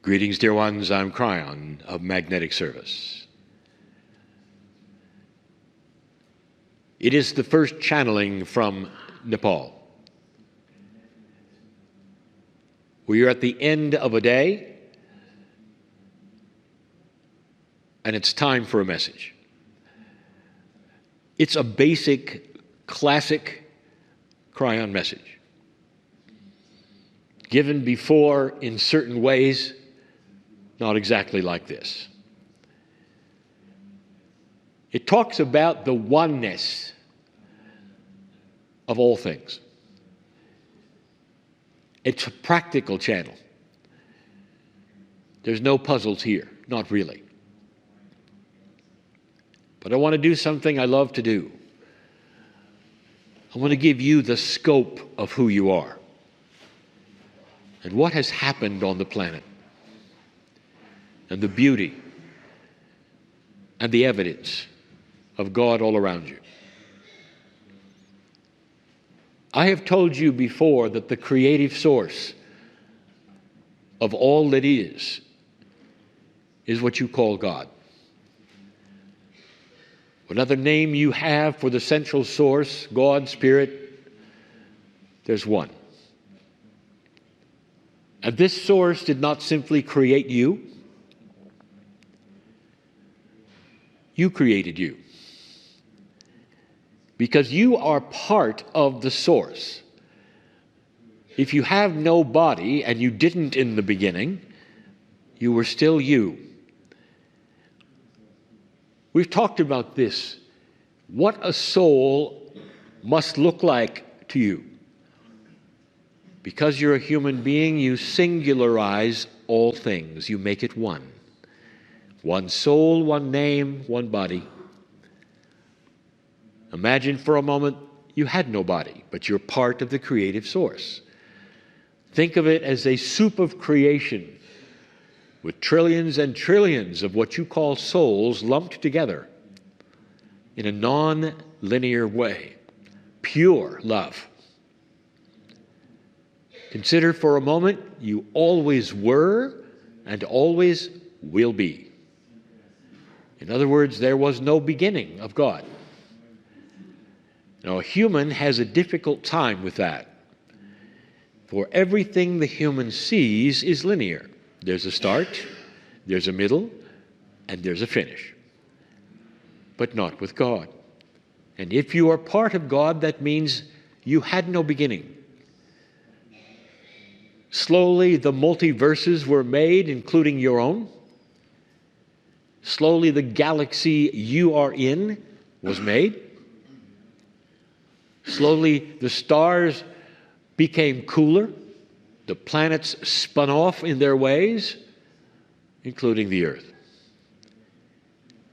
Greetings, dear ones. I'm Cryon of Magnetic Service. It is the first channeling from Nepal. We are at the end of a day, and it's time for a message. It's a basic, classic Cryon message, given before in certain ways, not exactly like this. It talks about the oneness of all things. It's a practical channel. There's no puzzles here, not really. But I want to do something I love to do. I want to give you the scope of who you are and what has happened on the planet, and the beauty and the evidence of God all around you. I have told you before that the creative source of all that is what you call God. Whatever name you have for the central source, God, Spirit, there's one. And this source did not simply create you. You created you. Because you are part of the source. If you have no body, and you didn't in the beginning, you were still you. We've talked about this. What a soul must look like to you. Because you're a human being, you singularize all things. You make it one. One soul, one name, one body. Imagine for a moment you had no body, but you're part of the creative source. Think of it as a soup of creation with trillions and trillions of what you call souls lumped together in a non-linear way. Pure love. Consider for a moment you always were and always will be. In other words, there was no beginning of God. Now, a human has a difficult time with that. For everything the human sees is linear. There's a start, there's a middle, and there's a finish. But not with God. And if you are part of God, that means you had no beginning. Slowly, the multiverses were made, including your own. Slowly, the galaxy you are in was made. Slowly, the stars became cooler. The planets spun off in their ways, including the Earth.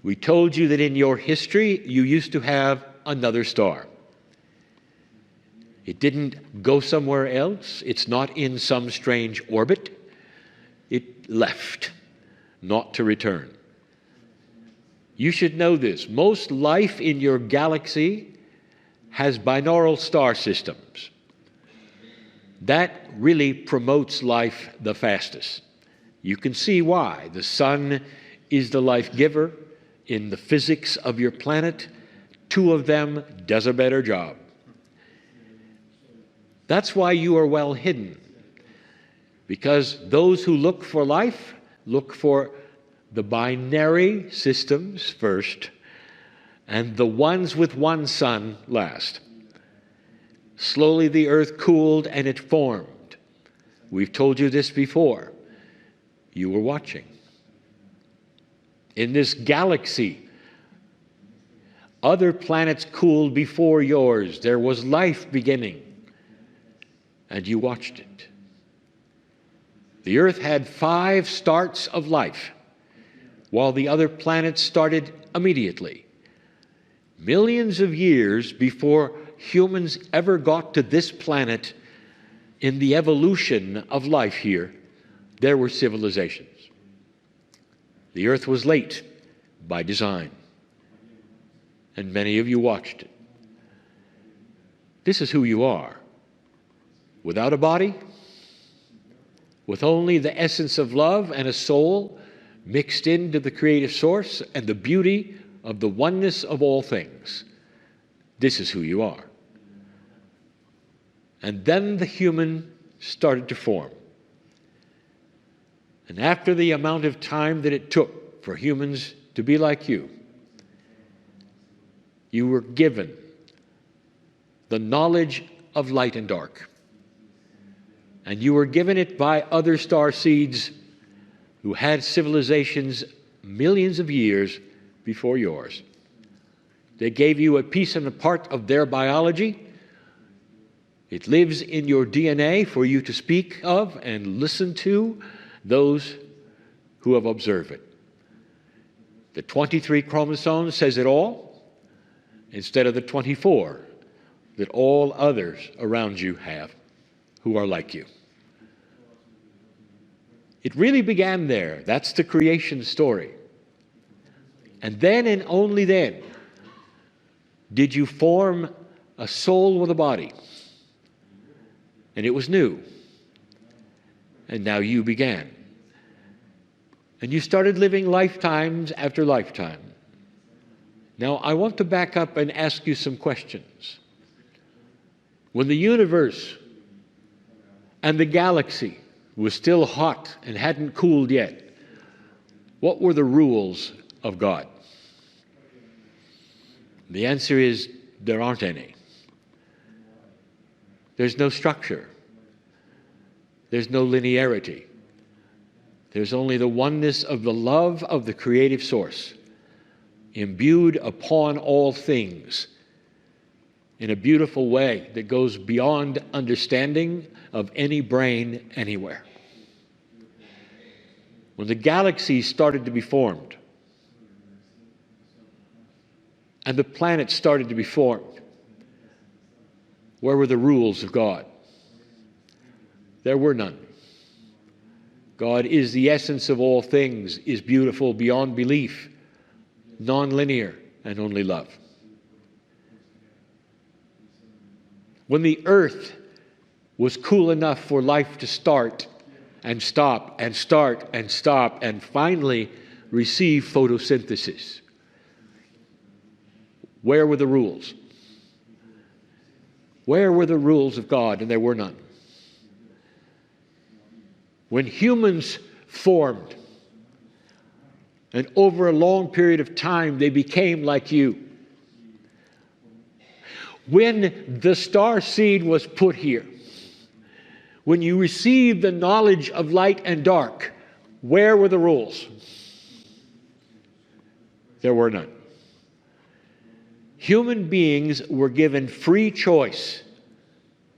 We told you that in your history, you used to have another star. It didn't go somewhere else. It's not in some strange orbit. It left, not to return. You should know this. Most life in your galaxy has binaural star systems. That really promotes life the fastest. You can see why. The sun is the life giver in the physics of your planet. Two of them does a better job. That's why you are well hidden. Because those who look for life look for the binary systems first, and the ones with one sun last. Slowly the earth cooled and it formed. We've told you this before. You were watching. In this galaxy, other planets cooled before yours. There was life beginning, and you watched it. The earth had 5 starts of life, while the other planets started immediately. Millions of years before humans ever got to this planet, in the evolution of life here, there were civilizations. The earth was late by design, and many of you watched it. This is who you are. Without a body, with only the essence of love and a soul mixed into the creative source and the beauty of the oneness of all things. This is who you are. And then the human started to form. And after the amount of time that it took for humans to be like you were given the knowledge of light and dark. And you were given it by other star seeds who had civilizations millions of years before yours. They gave you a piece and a part of their biology. It lives in your DNA for you to speak of and listen to those who have observed it. The 23 chromosomes says it all, instead of the 24 that all others around you have who are like you. It really began there. That's the creation story. And then and only then did you form a soul with a body. And it was new. And now you began. And you started living lifetimes after lifetime. Now, I want to back up and ask you some questions. When the universe and the galaxy was still hot and hadn't cooled yet, what were the rules of God? The answer is there aren't any. There's no structure. There's no linearity. There's only the oneness of the love of the creative source, imbued upon all things in a beautiful way that goes beyond understanding of any brain anywhere. When the galaxies started to be formed and the planets started to be formed, where were the rules of God? There were none. God is the essence of all things, is beautiful beyond belief, non-linear, and only love. When the earth was cool enough for life to start and stop and start and stop and finally receive photosynthesis, where were the rules? Where were the rules of God? And there were none. When humans formed, and over a long period of time they became like you, when the star seed was put here, when you received the knowledge of light and dark, where were the rules? There were none. Human beings were given free choice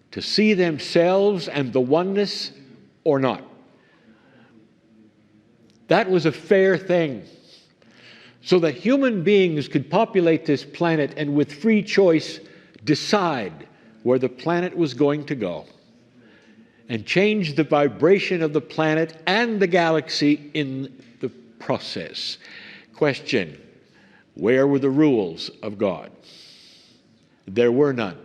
to see themselves and the oneness or not. That was a fair thing, so that human beings could populate this planet and with free choice decide where the planet was going to go and change the vibration of the planet and the galaxy in the process. Question: where were the rules of God? There were none.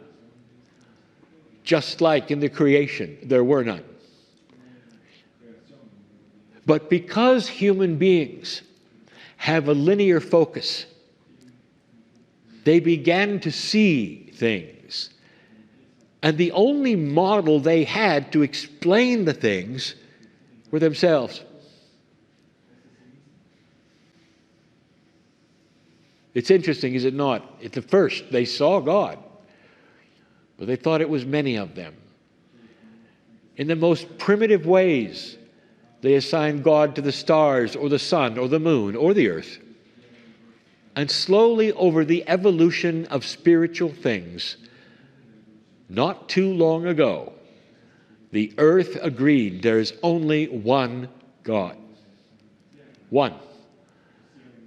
Just like in the creation, there were none. But because human beings have a linear focus, they began to see things. And the only model they had to explain the things were themselves. It's interesting, is it not? At the first, they saw God, but they thought it was many of them. In the most primitive ways, they assigned God to the stars or the sun or the moon or the earth. And slowly, over the evolution of spiritual things, not too long ago, the earth agreed there is only one God. One.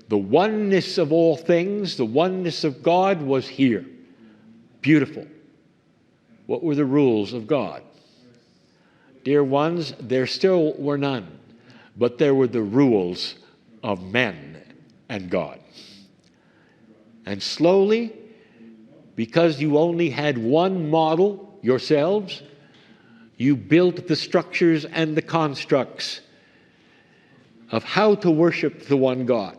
The oneness of all things, the oneness of God was here. Beautiful. What were the rules of God? Dear ones, there still were none, but there were the rules of men and God. And slowly, because you only had one model yourselves, You built the structures and the constructs of how to worship the one God.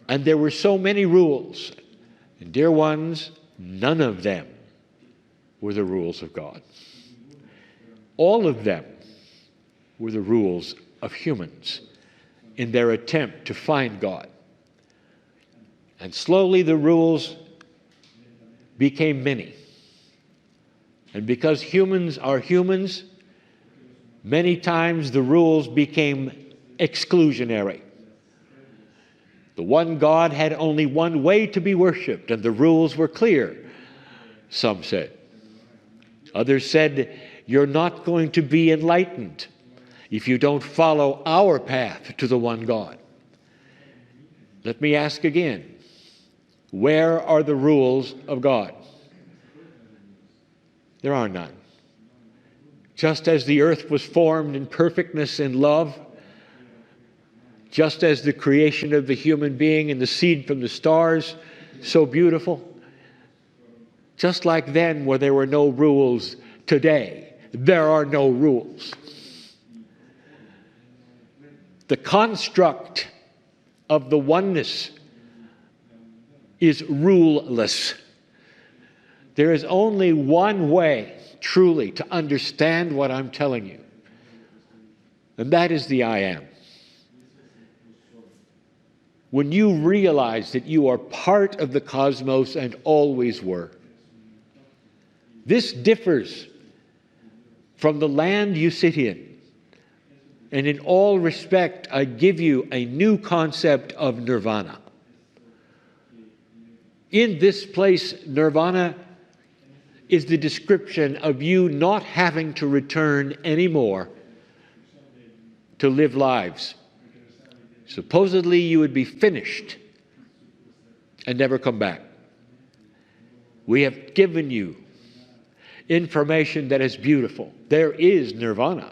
And there were so many rules. And dear ones, none of them were the rules of God. All of them were the rules of humans in their attempt to find God. And slowly the rules became many. And because humans are humans, many times the rules became exclusionary. The one God had only one way to be worshipped, and the rules were clear, some said. Others said, you're not going to be enlightened if you don't follow our path to the one God. Let me ask again, where are the rules of God? There are none. Just as the earth was formed in perfectness and love, just as the creation of the human being and the seed from the stars, so beautiful, just like then where there were no rules, today there are no rules. The construct of the oneness is ruleless. There is only one way, truly, to understand what I'm telling you, and that is the I am. When you realize that you are part of the cosmos and always were, this differs from the land you sit in. And in all respect, I give you a new concept of nirvana. In this place, nirvana is the description of you not having to return anymore to live lives. Supposedly, you would be finished and never come back. We have given you information that is beautiful. There is nirvana,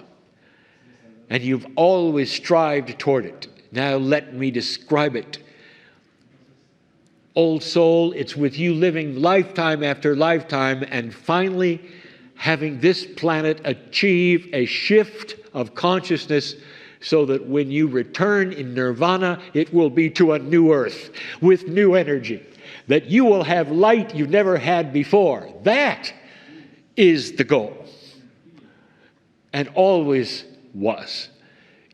and you've always strived toward it. Now let me describe it. Old soul, it's with you living lifetime after lifetime and finally having this planet achieve a shift of consciousness so that when you return in nirvana, it will be to a new earth with new energy, that you will have light you've never had before. That is the goal, and always was.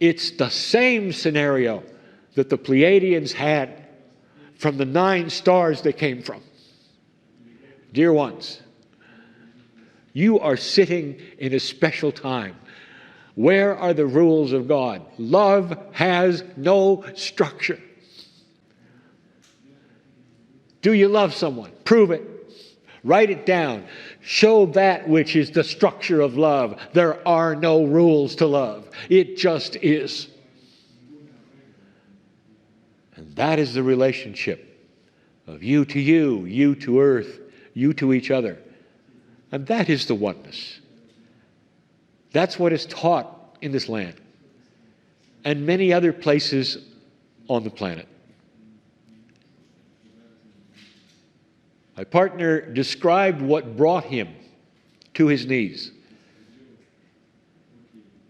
It's the same scenario that the Pleiadians had from the 9 stars they came from. Dear ones, you are sitting in a special time. Where are the rules of God? Love has no structure. Do you love someone? Prove it. Write it down. Show that which is the structure of love. There are no rules to love. It just is. And that is the relationship of you to earth, you to each other. And that is the oneness. That's what is taught in this land and many other places on the planet. My partner described what brought him to his knees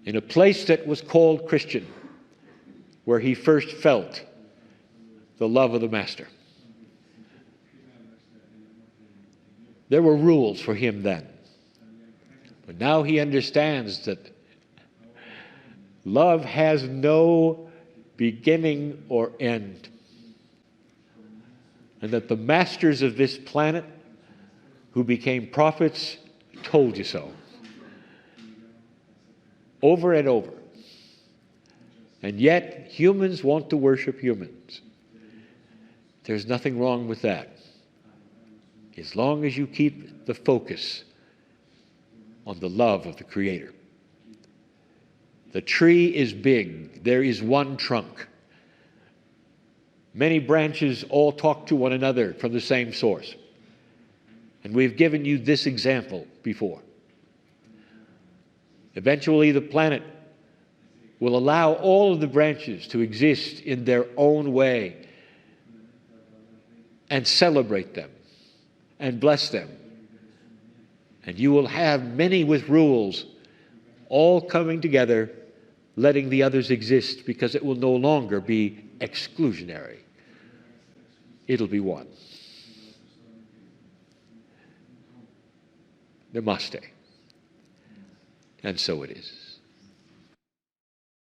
in a place that was called Christian, where he first felt the love of the Master. There were rules for him then. But now he understands that love has no beginning or end. And that the masters of this planet who became prophets told you so. Over and over. And yet humans want to worship humans. There's nothing wrong with that, as long as you keep the focus on the love of the Creator. The tree is big. There is one trunk. Many branches all talk to one another from the same source. And we've given you this example before. Eventually, the planet will allow all of the branches to exist in their own way and celebrate them and bless them And you will have many with rules, all coming together, letting the others exist, because it will no longer be exclusionary. It'll be one. Namaste. And so it is.